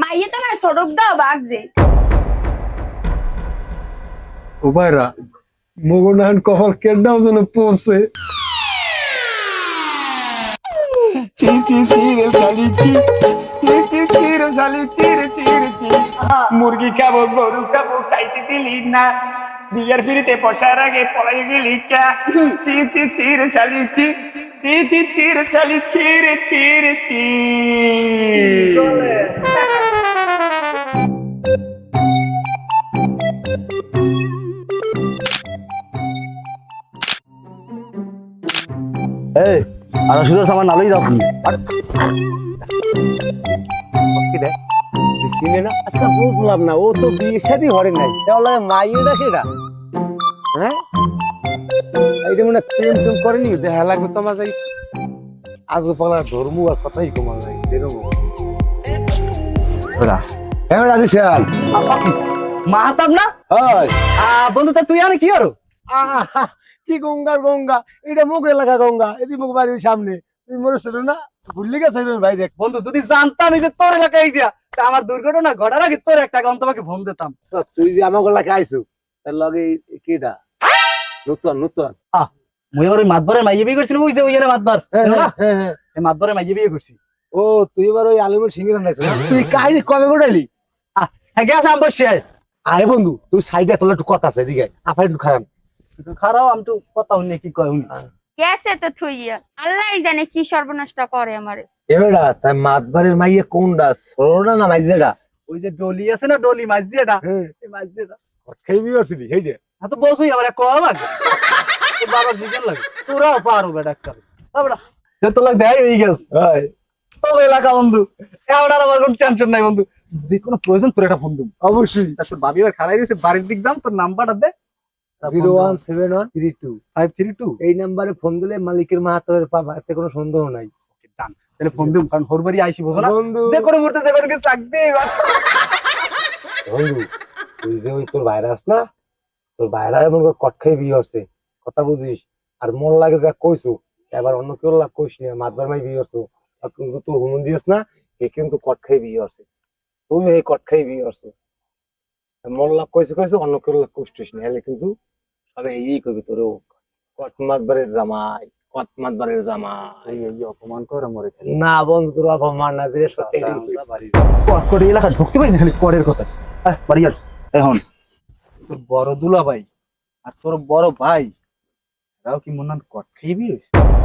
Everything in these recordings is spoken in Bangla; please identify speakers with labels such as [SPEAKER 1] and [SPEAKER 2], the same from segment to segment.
[SPEAKER 1] মাইয়ে তোমার সড়ক দাও বাগজে
[SPEAKER 2] ও ভাইরা মগনান কপাল কেডাও যেন পড়ছে চি চি চি রে শালি চি চি চি চি রে শালি চি রে চি রে চি মুরগি খাবো গরু খাবো খাইতে দিলি না বিয়ার ফিরিতে পয়সার আগে পলাই গেলি কা চি চি চি রে শালি চি চি চি চি রে শালি চি রে চি রে চি
[SPEAKER 3] চলে
[SPEAKER 4] এই আর শুরু আমার নালেই যাও তুমি
[SPEAKER 3] কি রে চিনে না আচ্ছা বুঝলাম না ও তো বিয়ে শাদী হরে নাই তাহলে মাইয়ে ডাকে না হ্যাঁ এইটা মনে প্রেম টেম করেনি দেখা লাগবে তোমার যাই আজও পালা ধর্ম আর কথাই কমাল নাই এরকম
[SPEAKER 4] ওরা
[SPEAKER 3] হ্যাঁ রাজি স্যার
[SPEAKER 4] মাহাতাব না
[SPEAKER 3] হয়
[SPEAKER 4] বন্ধু তা তুই আনে কি আরো
[SPEAKER 3] আহা, কি গঙ্গার গঙ্গা এটা মুখ এলাকা গঙ্গা এদি মুখ বাড়ির সামনে তুমি মনে ছিল না ভুললে গেছে ভাই দেখ
[SPEAKER 4] বন্ধু যদি জানতাম এই যে তোর এলাকায় এইটা তা আমার দুর্ঘটনা ঘটার আগে তোর একটা গান তোমাকে ফোন দিতাম
[SPEAKER 3] তুই যে আমার এলাকায় আইসু তার লগে কিটা নতুন নতুন
[SPEAKER 4] মুই এবার ওই মাতবরের মাইয়ে বিয়ে করছি ওই যে ওই জায়গায় মাতবার
[SPEAKER 3] হ্যাঁ
[SPEAKER 4] এই মাতবরের মাইয়ে বিয়ে করছি
[SPEAKER 3] ও তুই এবার ওই আলমের সিঙ্গি রান্নাইছ তুই কাহিনী কবে গোটাইলি
[SPEAKER 4] হ্যাঁ গেছে আমি বসে
[SPEAKER 3] আরে বন্ধু তুই সাইডে তোলা একটু কথা আছে এদিকে আপা একটু খারাপ
[SPEAKER 4] খারাপ আমি তো কথা শুনি কি কয় শুনি
[SPEAKER 1] গেছে তো থুইয়া আল্লাহ জানে কি সর্বনষ্ট করে আমারে
[SPEAKER 3] এবারে তাই মাতবারের মাইয়ে কোনটা সরোনা না মাইজেটা
[SPEAKER 4] ওই যে ডলি আছে না ডলি মাঝিটা
[SPEAKER 3] হ্যাঁ
[SPEAKER 4] এই মাঝিটা
[SPEAKER 3] খেয়ে বিয়ে হেইডে
[SPEAKER 4] হ্যাঁ তো বসুই আবার কয়া লাগে তোর বাবা জিজ্ঞেস লাগে তোরাও পারো বে ডাক্তার যে তোর লাগে দেয় হয়ে গেছে
[SPEAKER 3] হয়
[SPEAKER 4] তো এলাকা বন্ধু এমন আর আমার কোনো টেনশন নাই বন্ধু যে কোনো প্রয়োজন তোর একটা ফোন দেবো
[SPEAKER 3] অবশ্যই
[SPEAKER 4] তারপর ভাবি এবার খারাই দিয়েছে বাড়ির দিক যাম তোর নাম্বারটা দে
[SPEAKER 3] 017132532
[SPEAKER 4] 532
[SPEAKER 3] এই নাম্বারে ফোন দিলে মালিকের মাহাতের পাবা এতে কোনো সন্দেহ নাই
[SPEAKER 4] ডান তাহলে ফোন দিম কারণ হরবারি আইসি বোঝো না
[SPEAKER 3] বন্ধু
[SPEAKER 4] যে কোনো মুহূর্তে যে কোনো কিছু লাগবে
[SPEAKER 3] বন্ধু তুই যে ওই তোর ভাইরাস না তোর ভাইরা এমন করে কট খাই বিয়ে হচ্ছে কথা বুঝিস আর মন লাগে যা কইছু এবার অন্য কেউ লাগ কইস না মাতবার মাই বিয়ে হচ্ছে আর কিন্তু তোর হুমন দিয়েছ না এ কিন্তু কট খাই বিয়ে হচ্ছে তুই এই কট খাই বিয়ে হচ্ছে মন লাগ কইছু অন্য কেউ লাগ কইছিস না হলে কিন্তু সবাই এই কইবি তোর কট মাতবারের জামাই কট মাতবারের জামাই
[SPEAKER 4] এই অপমান করে মরে খেলে
[SPEAKER 3] না বন্ধু তোর অপমান না দিলে সত্যি
[SPEAKER 4] করে এলাকা ঢুকতে পারি না খালি করের কথা বাড়ি আস এখন তোর বড় দুলা ভাই আর তোর বড় ভাই এরাও কি মনে কট খাইবি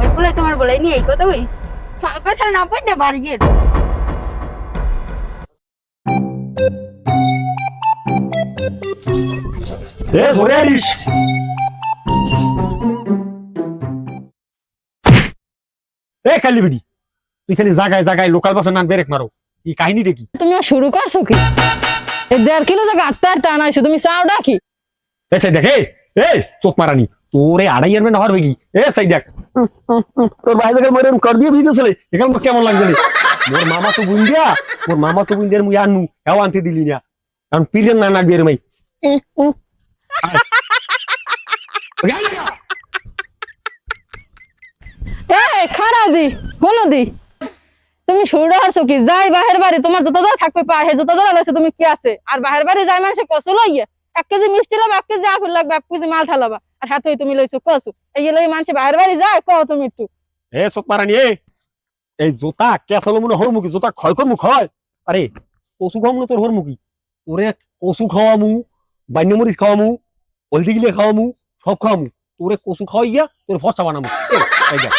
[SPEAKER 1] ওই বলে তোমার বলে নি এই কথা কইস ফালকা ছাড়া না পড়ে বাড়ি গিয়ে
[SPEAKER 4] এ ধরে আইস
[SPEAKER 2] এ খালি বিড়ি তুই খালি জায়গায় জায়গায় লোকাল বাসে নাম বেরেক মারো এই কাহিনীটা কি
[SPEAKER 5] তুমি আর শুরু করছো কি এই 1.5 কিলো থেকে 8 টান আইছো তুমি চাও ডাকি
[SPEAKER 2] এসে দেখে এ চোখ মারানি তোরে আড়াই আনবে না হরবে কি এ সাই দেখ তোর ভাই জায়গায় মরে কর দিয়ে বিয়ে গেছিলে এখানে মোর কেমন লাগছে মোর মামা তো বুন দিয়া মুই আনু এও আনতে দিলি না কারণ পিরেন না নাক বের মাই
[SPEAKER 5] এই খারাপ দি হলো দি তুমি শুরু করছো কি যাই বাহির বাড়ি তোমার যত দর থাকবে পায় হে যত দর আছে তুমি কি আছে আর বাহির বাড়ি যাই মানুষ কসু লইয়া 1 কেজি মিষ্টি লবা 1 কেজি আপেল লাগবে 1 কেজি মাল ঠালাবা আর হাতই তুমি লইছো কসু এই লই মানুষ বাহির বাড়ি যায় কও তুমি একটু
[SPEAKER 2] এ চোখ মারানি এই জোতা কেসালো মনে হরমুখী জোতা ক্ষয় কর মুখ হয় আরে কচু খাওয়াম না তোর হরমুখী তোরে কচু খাওয়ামু বান্যমরিচ খাওয়ামু হলদি গিলে খাওয়ামু সব খাওয়ামু তোরে কচু খাওয়াইয়া তোর ফসা বানামু এই দেখ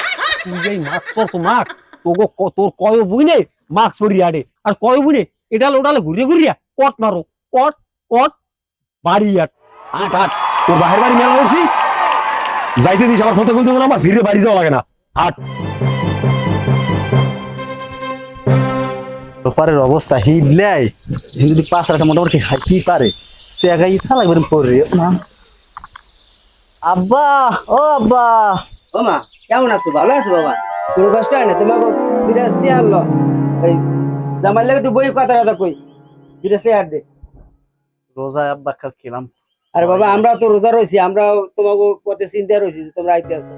[SPEAKER 2] তুই যেই মাছ তোর তো মাছ তোর কয় বুইনে মাছ পড়িয়া আড়ে আর কয় বুইনে এডাল ওডালে ঘুরিয়ে ঘুরিয়া কট মারো কট কট বাড়ি আট তোর বাহির বাড়ি মেলা বলছি যাইতে দিস আমার ফটো বলতে আমার ফিরে বাড়ি যাওয়া লাগে না আট
[SPEAKER 4] রোপারের অবস্থা হিডলাই যদি 5 টাকা মোটামুটি খাইতেই পারে সে আগাই ইথা লাগবে পড়ে না আব্বা ও আব্বা
[SPEAKER 6] ও মা কেমন আছো ভালো আছো বাবা কোনো কষ্ট হয় না তোমাকে দুইটা চেয়ার লো এই জামাই লাগে একটু বই কথা কই দুইটা চেয়ার দে
[SPEAKER 4] রোজা আব্বা কাল খেলাম
[SPEAKER 6] আরে বাবা আমরা তো রোজা রইছি আমরা তোমাকে পথে চিন্তা রইছি যে তোমরা আইতে আসো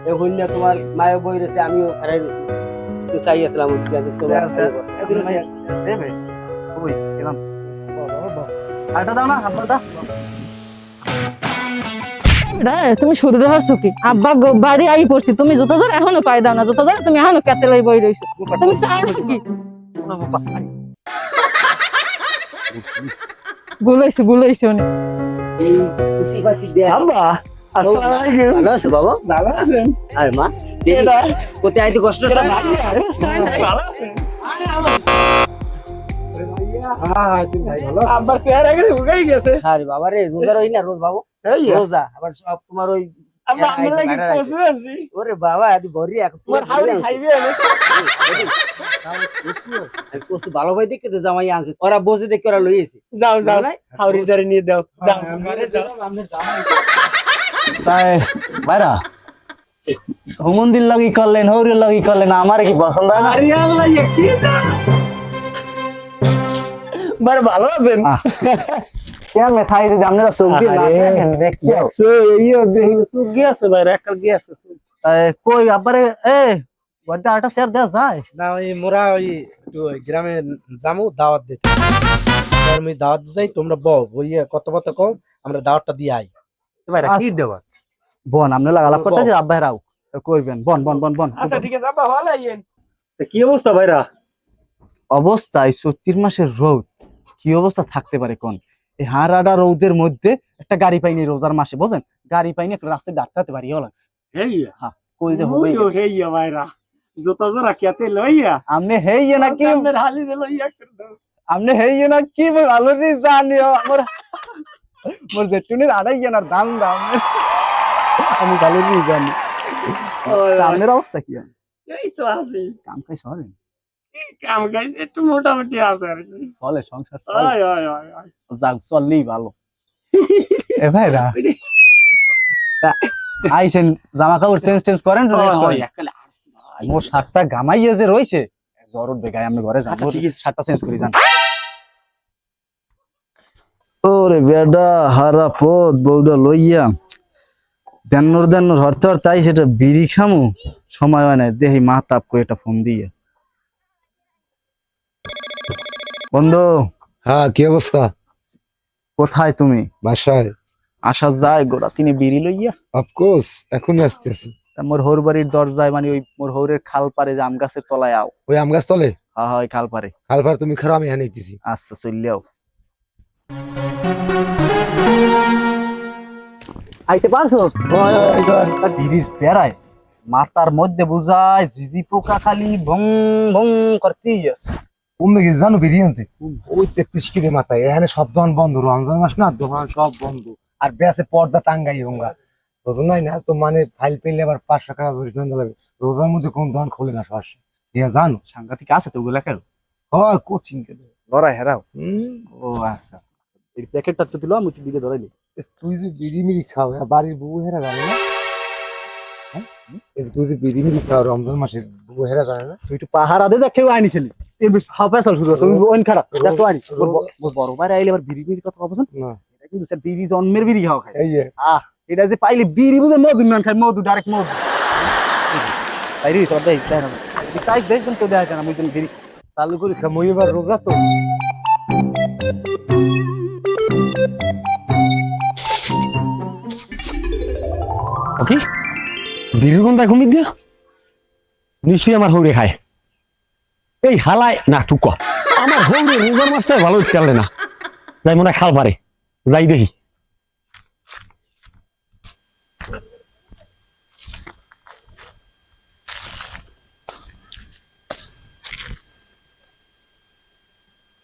[SPEAKER 6] এই হইনা তোমার মায়ের বই রয়েছে আমিও খারাই রইছি তো চাই আসলাম
[SPEAKER 4] দেবে ওই গেলাম আটা দাও না আব্বাটা
[SPEAKER 5] তুমি শুরু হারছো কি আব্বা বাড়ি আই পড়ছি তুমি যত ধর এখনো পাই দাও না যত ধর তুমি এখনো কেতে লই বই রইছো তুমি চাও কি গুলাইছে অনেক
[SPEAKER 6] এই খুশি বাসি দে
[SPEAKER 2] আব্বা আসসালামু আলাইকুম
[SPEAKER 6] ভালো আছো বাবা
[SPEAKER 2] ভালো আছেন
[SPEAKER 6] আরে মা কোথায় আইতে কষ্ট হয় না?
[SPEAKER 2] ভালো আছেন আব্বার চেহারা গেলে উগাই গেছে
[SPEAKER 6] আরে বাবা রে রোজা রই না রোজ বাবু
[SPEAKER 2] এই
[SPEAKER 6] রোজা আবার সব তোমার ওই
[SPEAKER 2] আব্বা আমরা
[SPEAKER 6] আইছে,
[SPEAKER 2] কি
[SPEAKER 6] বাইরে
[SPEAKER 2] কসু আছি
[SPEAKER 6] ওরে বাবা আদি ভরি এক
[SPEAKER 2] তোমার হাউরি খাইবে না
[SPEAKER 6] কসু ভালো ভাই দেখে তো জামাই আনছে ওরা বসে দেখে ওরা লইয়েছে
[SPEAKER 2] যাও যাও
[SPEAKER 6] বুঝলাই?
[SPEAKER 2] হাউরি ধরে নিয়ে দাও যাও ঘরে যাও
[SPEAKER 4] তাই ভাইরা হুমন্দির লাগি করলেন হৌরের লাগি করলেন আমার কি পছন্দ হয় না
[SPEAKER 2] আরে আল্লাহ ইয়ে কি না বারে ভালো আছেন
[SPEAKER 4] কেমনে খাই যদি আপনারা চোখ দিয়ে না দেখেন দেখতে
[SPEAKER 2] সো এইও দেখি তো গিয়েছে বাইরে একাল গিয়েছে
[SPEAKER 4] কই আব্বারে এ ওটা আটা শেয়ার দেয়া যায়
[SPEAKER 7] না ওই মোরা ওই একটু ওই গ্রামে যামু দাওয়াত দিতে আমি দাওয়াত যাই তোমরা বউ বইয়ে কত কত কম আমরা দাওয়াতটা দিয়ে আই
[SPEAKER 4] ভাইরা কি দেবা বন আপনি লাগালাপ করতেছি আব্বারাও করবেন বন বন বন বন
[SPEAKER 2] আচ্ছা ঠিক আছে আব্বা ভালো আইয়েন কি অবস্থা ভাইরা
[SPEAKER 4] অবস্থায় 34 মাসের রোদ কি অবস্থা থাকতে পারে কোন এই হারাডা রোদের মধ্যে একটা গাড়ি পাইনি রোজার মাসে বুঝেন গাড়ি পাইনি একটা রাস্তায় দাঁড়াতে পারি লাগছে
[SPEAKER 2] হেইয়া
[SPEAKER 4] কই যে হবে
[SPEAKER 2] ওইও হেইয়া ভাইরা জোতা জোড়া কিয়াতে লইয়া
[SPEAKER 4] আমনে হেইয়ে নাকি
[SPEAKER 2] আপনার হালি দে লইয়া
[SPEAKER 4] আমনে হেইয়ে নাকি মই অলরেডি জানিও আমার মোর জেটুনির আড়াইয়া না দাম দাম আমি অলরেডি জানি আপনার অবস্থা কি
[SPEAKER 2] এই তো আছি
[SPEAKER 4] কাম কাজ চলে
[SPEAKER 2] কাম গাইছে একটু মোটামুটি আছে আর কি
[SPEAKER 4] চলে সংসার চলে
[SPEAKER 2] ওই ওই ওই ওই।
[SPEAKER 4] যাক চললেই ভালো এ ভাইরা আইসেন জামা কাপড় চেঞ্জ করেন রেস্ট
[SPEAKER 2] ওই
[SPEAKER 4] করেন
[SPEAKER 2] একালে আসছি ভাই।
[SPEAKER 4] মোর শার্টটা গামাইয়ে যে রইছে জ্বর উঠবে গায়ে আমি ঘরে যান
[SPEAKER 2] আচ্ছা, ঠিক আছে।
[SPEAKER 4] শার্টটা চেঞ্জ করি যান ওরে বেডা হারা পথ বউডা লইয়া দেন্নর হরতে হরতে তাই সেটা বিড়ি খামু সময় হয় না দেখি মা তাপ করে একটা ফোন দিয়ে বন্ধু
[SPEAKER 3] হ্যাঁ কি অবস্থা?
[SPEAKER 4] কোথায় তুমি
[SPEAKER 3] বাসায়?
[SPEAKER 4] আসা যায় গোড়া তিনি বিড়ি লইয়া
[SPEAKER 3] অফকোর্স এখনই আসতেছি।
[SPEAKER 4] তা মোর হৌর বাড়ির দরজায় মানে ওই মোর হৌরের খাল পারে যে আম গাছের তলায় আও
[SPEAKER 3] ওই আম গাছ তলে?
[SPEAKER 4] হা হা ওই খাল পারে
[SPEAKER 3] কালবার তুমি খারাপ, আমি এনে দিতেছি।
[SPEAKER 4] আচ্ছা চললেও আইতে পারছো বিড়ির বেড়ায় মাথার মধ্যে বুঝায় জিজি পোকা খালি ভং ভং করতেই আছে
[SPEAKER 3] কমবে গেছে জানো বিড়ি আনতে। ওই 33 কেজি মাথায় এখানে সব দোকান বন্ধ, রমজান মাস না, দোকান সব বন্ধ। আর বেসে পর্দা টাঙ্গাই হোঙ্গা বুঝো নাই না তো, মানে ফাইল পেলে আবার 500 টাকা জরিমানা লাগবে। রোজার মধ্যে কোন দোকান খোলে না সহসা, ঠিক আছে জানো?
[SPEAKER 4] সাংঘাতিক আছে তো ওগুলা কেন
[SPEAKER 3] হয় কোচিং কে
[SPEAKER 4] লড়াই হেরাও
[SPEAKER 3] হুম।
[SPEAKER 4] ও আচ্ছা এই প্যাকেটটা তো দিল আমি একটু দিকে ধরাইলি
[SPEAKER 3] তুই যে বিড়ি মিড়ি খাও, বাড়ির বউ হেরা জানে না? হ্যাঁ? তুই যে বিড়ি মিড়ি খাও রমজান মাসে, বউ হেরা জানে না?
[SPEAKER 4] তুই একটু পাহারা দে দেখেও আইনি খেলি এই হাফেসাল শুরু তুমি ওন খারাপ দেখ তো আইনি মোর বড় ভাই আইলে আবার বিড়ি বিড়ি কথা ভাবছেন
[SPEAKER 3] না
[SPEAKER 4] এটা কিন্তু স্যার বিড়ি জন্মের বিড়ি খাওয়া খায়
[SPEAKER 3] এই যে
[SPEAKER 4] এটা যে পাইলে বিড়ি বুঝে মধু মান খায় মধু ডাইরেক্ট মধু তাই রে সব দেখ দেখ না তাই দেখছেন তো দেখা যায় না বুঝছেন বিড়ি
[SPEAKER 3] চালু করি খামো এবার রোজা তো।
[SPEAKER 2] ওকে বিড়ির গন্ধ কমি দিয়া নিশ্চয়ই আমার হৌরে খায়। এই হালায় না তুক আমার হৌরে রোজার মাছটাই ভালো উঠতে পারলে না, যাই মনে হয় খাল পারে, যাই দেখি।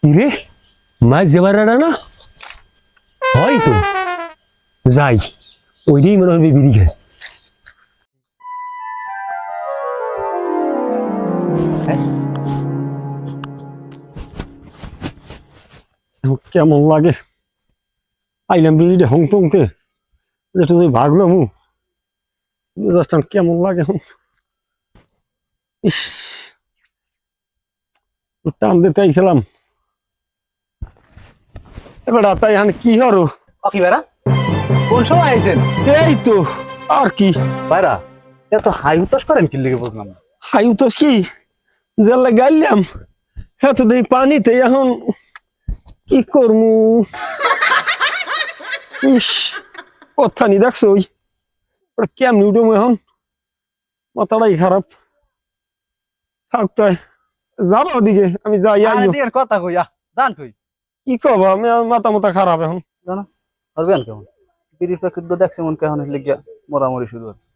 [SPEAKER 2] রে মাছ যাবার না হয় তো, যাই ওইটাই মনে হবে বিড়ি খায়। কেমন লাগে আইলাম বিড়িটা হংতে হংতে একটু যদি ভাগলো মু মেজাজটা কেমন লাগে এখন। ইস টান দিতে আইছিলাম এবার তাই এখন কি হরো
[SPEAKER 4] কি বেড়া কোন সময় আইছেন
[SPEAKER 2] এই তো আর কি
[SPEAKER 4] বাইরা এত হাই উতাস করেন কি লিখে বুঝলাম না
[SPEAKER 2] হাই তো কি জেলে গাইলাম এত দেই পানিতে এখন কি করমু ইস কথা নি দেখছো ওই কেমনি উঠবো এখন মাথাটাই খারাপ থাক তাই যাবো ওদিকে আমি যাই
[SPEAKER 4] আরে
[SPEAKER 2] আইও
[SPEAKER 4] দিয়ের কথা কইয়া জান কই
[SPEAKER 2] কি কব আমি মাথা মাথা খারাপ এখন
[SPEAKER 4] পারবেন কেমন বিড়ির প্যাকেট দেখছে মন কেমন হইলে গিয়া মরামরি শুরু হচ্ছে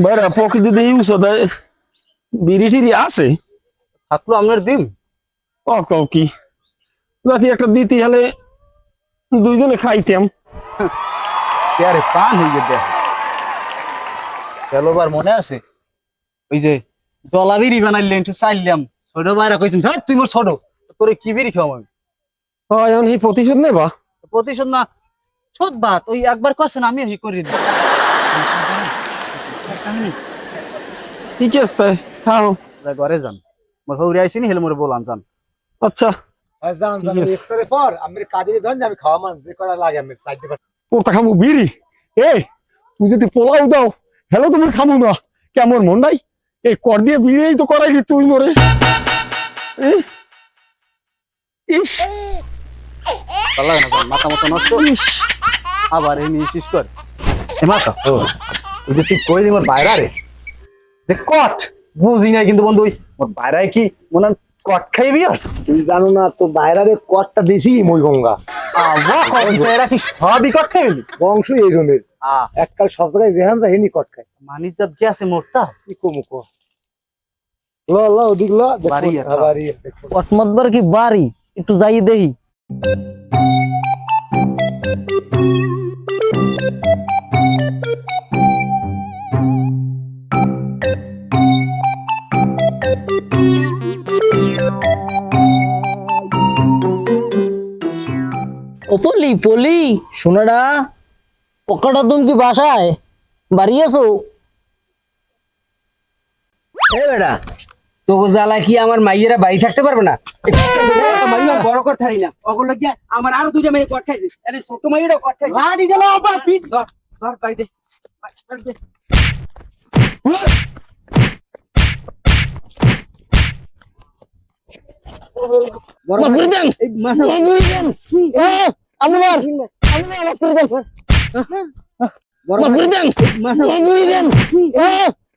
[SPEAKER 2] বাইরে প্রকৃতি দিয়ে ইউজ হয় বিড়ি টিড়ি আছে
[SPEAKER 4] থাকলো আপনার দিন
[SPEAKER 2] ও কও কি রাতে একটা দিতে হলে দুইজনে খাইতাম
[SPEAKER 4] আরে পান হইয়ে দেখ গেলবার মনে আছে ওই যে ডলা বিড়ি বানাইলেন একটু চাইলাম ছোট বাইরা কইছেন হ্যাঁ তুই মোর ছোট তোরে কি বিড়ি খাওয়াম আমি
[SPEAKER 2] হয় এখন এই প্রতিশোধ নেবা
[SPEAKER 4] প্রতিশোধ না শোধ বাত ওই একবার করছেন আমি ওই করে দিই
[SPEAKER 2] ঠিক আছে খাও
[SPEAKER 4] ঘরে যান মোর হৌরে আইসিনি হেলে মোরে বলান যান
[SPEAKER 2] আচ্ছা
[SPEAKER 3] জান জান
[SPEAKER 2] ঠিক আছে।
[SPEAKER 3] ইফতারের পর আমি কাজে ধন আমি খাওয়া মান যে করা লাগে আমি সাইড দিয়ে
[SPEAKER 2] ওটা খাবো বিড়ি এ তুই যদি পোলাও দাও হ্যালো তুমি খাবো না কেমন মন নাই এই কর দিয়ে বিড়ি তো করাইলি তুই মরে এ? ইস
[SPEAKER 4] ভালো লাগে না যান, মাথা মতো নষ্ট
[SPEAKER 2] ইস
[SPEAKER 4] আবার এই নিয়ে শেষ কর এ মাথা ও ওই যে তুই কই দিমর বাইরা রে যে কট বুঝি নাই কিন্তু বন্ধু ওই মোর বাইরায় কি মনে হয় কট খাইবি আর
[SPEAKER 3] তুই জানো না তো বাইরে কটটা দিছি মই গঙ্গা
[SPEAKER 4] আবা কইছে কি সবই কট খাইবি
[SPEAKER 3] বংশ এই রকমের এককাল সব জায়গায় যেহান যায় হেনি কট খায়
[SPEAKER 4] মানি যাব কি আছে মোরটা
[SPEAKER 3] কি কমু কো ল ল ওদিক ল
[SPEAKER 4] বাড়ি একটা।
[SPEAKER 3] বাড়ি
[SPEAKER 6] কটমতবার কি বাড়ি একটু যাই দেখি ও পলি পলি শোনাডা পকাটা তুমি কি বাসায় বাড়ি আছো এ বেটা তোকে জ্বালা কি আমার মাইয়েরা বাড়ি থাকতে পারবে না মাইয়া বড় কর থারি না ওগুলো কি আমার আরো দুইটা মেয়ে কট খাইছে আরে ছোট মাইয়েরও কট খাইছে গাড়ি গেল আবার পিট ধর ধর পাই দে পাই দে বড় করে দেন এই মাথা করে দেন আমি মার আমার করে দেন বড় করে দেন মাথা করে দেন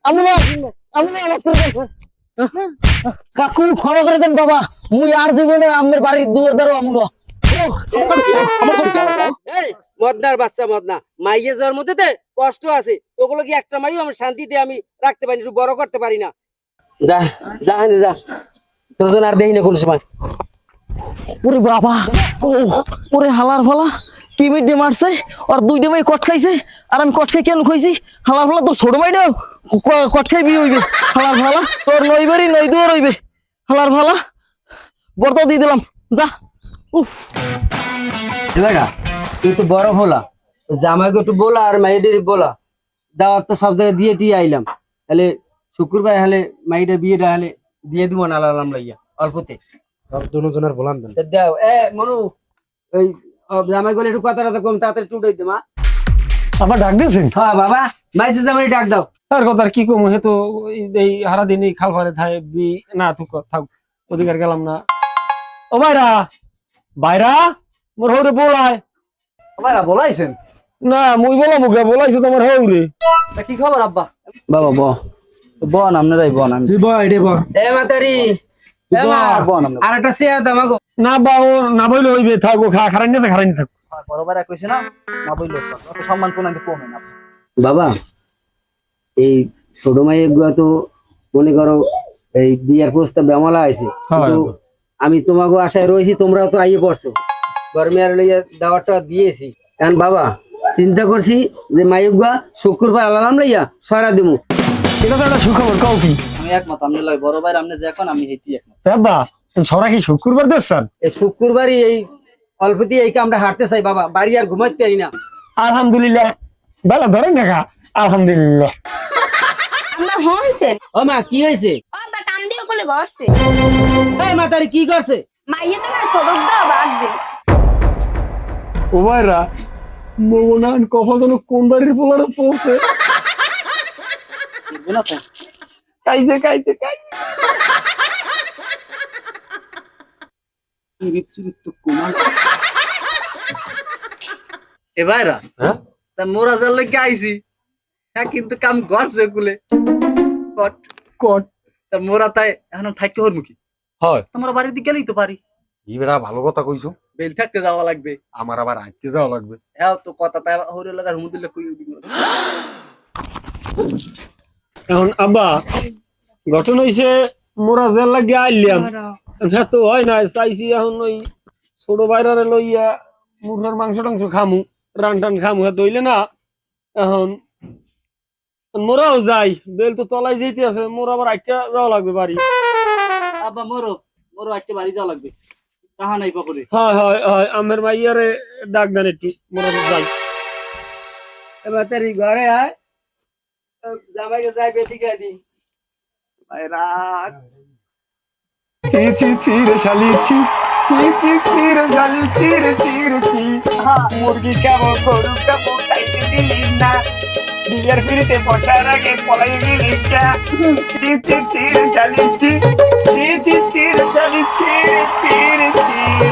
[SPEAKER 6] আমি মার আমার করে দেন কাকু ক্ষমা করে দেন বাবা মুই আর জীবনে আমার বাড়ির দুয়ার দ্বারা আমুনো মদনার বাচ্চা মদনা মাইয়ে যাওয়ার মধ্যে কষ্ট আছে ওগুলো কি একটা মাইও আমার শান্তিতে আমি রাখতে পারি একটু বড় করতে পারি না যা যা যা তোর জন্য আর দেখি না কোন সময় ওরে বাবা ওরে হালার ফলা কি মিটে মারছে আর দুইটা মেয়ে কট খাইছে আর আমি কট খাই কেন খাইছি হালার ফলা তোর ছোট ভাইটাও কট খাই বিয়ে হইবে হালার ফালা তোর নই বাড়ি নই দুয়ার হইবে হালার ফালা বর্তা দিয়ে দিলাম যা উফ বেটা তুই তো বড় ভোলা জামাইকে একটু বলা আর মাইডের বলা দাওয়াত তো সব জায়গায় দিয়ে টিয়ে আইলাম তাহলে শুক্রবার হলে মাইডের বিয়েটা হলে দিয়ে দিব না আলাম লাইয়া অল্পতে
[SPEAKER 3] দুজনের বলান দেন
[SPEAKER 6] দাও এ মনু ওই জামাই গলে একটু কথা কম তাড়াতাড়ি টুটাই দে মা
[SPEAKER 2] আবার ডাক দিয়েছেন
[SPEAKER 6] হ্যাঁ বাবা মাইসে জামাই ডাক দাও
[SPEAKER 2] আর কথা কি কম হে তো এই হারা দিন এই খাল ফারে থাই বি না তুই থাক অধিকার গেলাম না ও বাইরা বাইরা মোর হৌরে বলাই
[SPEAKER 4] আপনারা বলাইছেন
[SPEAKER 2] না মুই বলা মুখে বলাইছে তোমার হৌরে
[SPEAKER 4] তা কি খবর আব্বা
[SPEAKER 6] বাবা
[SPEAKER 4] বন আপনারাই বন আমি
[SPEAKER 3] তুই বল এডে বল
[SPEAKER 6] এ মাতারি এ মা
[SPEAKER 4] বন আপনারা
[SPEAKER 6] আর একটা শেয়ার দাও মাগো
[SPEAKER 2] না বা ও না বইলে হইবে থাকো খারাই না খারাই না থাকো
[SPEAKER 4] বড় ভাইরা কইছে না না বইলো অত সম্মান কোন কমে না
[SPEAKER 6] বাবা এই ছোট মাইয়ের গুলা তো মনে করো এই বিয়ার প্রস্তাব বেমালা আছে কিন্তু আমি তোমাকে আশায় রয়েছি তোমরাও তো আইয়ে পড়ছো গরমে আর লইয়া দাওয়াটা দিয়েছি কারণ বাবা চিন্তা করছি যে মাইয়ের গুয়া শুক্রবার আলাম লইয়া সরা দিমু
[SPEAKER 2] এটা তো একটা সুখবর কও কি
[SPEAKER 4] আমি একমত আপনি লয় বড় ভাইরা আপনি যে এখন আমি হেতি একমত
[SPEAKER 2] বাবা ছড়া কি শুক্রবার দেন
[SPEAKER 6] এই শুক্রবারই এই অল্পতি এই কামটা হাঁটতে চাই বাবা বাড়ি আর ঘুমাইতে পারি না
[SPEAKER 2] আলহামদুলিল্লাহ বেলা ধরেন দেখা আলহামদুলিল্লাহ
[SPEAKER 1] আমরা হনছেন
[SPEAKER 6] ও মা কি হয়েছে
[SPEAKER 1] ও বা কান দিয়ে কোলে বসছে
[SPEAKER 6] এই মাতারি কি করছে
[SPEAKER 1] মাইয়ে তোমার সড়ক দাও বাজছে
[SPEAKER 2] ও ভাইরা মোহনান কখন যেন কোন বাড়ির পোলারে পৌঁছে
[SPEAKER 4] না তো
[SPEAKER 2] কাইছে কাইছে কাইছে
[SPEAKER 4] এ ভাইরা
[SPEAKER 2] হ্যাঁ?
[SPEAKER 4] তা মোরা যার লইগে আইছি হ্যাঁ কিন্তু কাম করছে কুলে কট
[SPEAKER 2] কট
[SPEAKER 4] তা মোরা তাই এখন থাকতে হর মুখী
[SPEAKER 2] হয়
[SPEAKER 4] তোমরা বাড়ির দিকে গেলেই তো পারি
[SPEAKER 2] ই বেটা ভালো কথা কইছো
[SPEAKER 4] বেল থাকতে যাওয়া লাগবে
[SPEAKER 2] আমার আবার আইতে যাওয়া লাগবে
[SPEAKER 4] হ্যাঁ তো কথা তাই হরে লাগার হুমুদুল্লাহ কই
[SPEAKER 2] এখন আব্বা ঘটনা হইছে মোরা জেল লাগিয়ে আইলাম হ্যাঁ তো হয় না চাইছি এখন ওই ছোট বাইরে লইয়া মুরগার মাংস টাংস খামু রান টান খামু হ্যাঁ দইলে না এখন মোরাও যাই বেল তো তলায় যেতে আছে মোরা আবার আইটা যাওয়া লাগবে বাড়ি
[SPEAKER 4] আব্বা মোরো মোরো আজকে বাড়ি যাওয়া লাগবে তাহা নাই পকরে
[SPEAKER 2] হয় হয় হয় আমের মাইয়ারে ডাক দেন একটু মোরা তো যাই
[SPEAKER 6] এবার তারি ঘরে আয় জামাইকে যাই বেটি গাড়ি
[SPEAKER 4] ভাইরা
[SPEAKER 2] ছি ছি ছি রে শালি ছি ছি ছি ছি রে শালি ছি রে ছি রে ছি মুরগি কেমন গরু কেমন খাইতে দিলি না বিয়ের ফিরিতে বসার আগে পলাই গেলি কা ছি ছি ছি রে শালি ছি ছি ছি ছি রে শালি ছি রে ছি রে ছি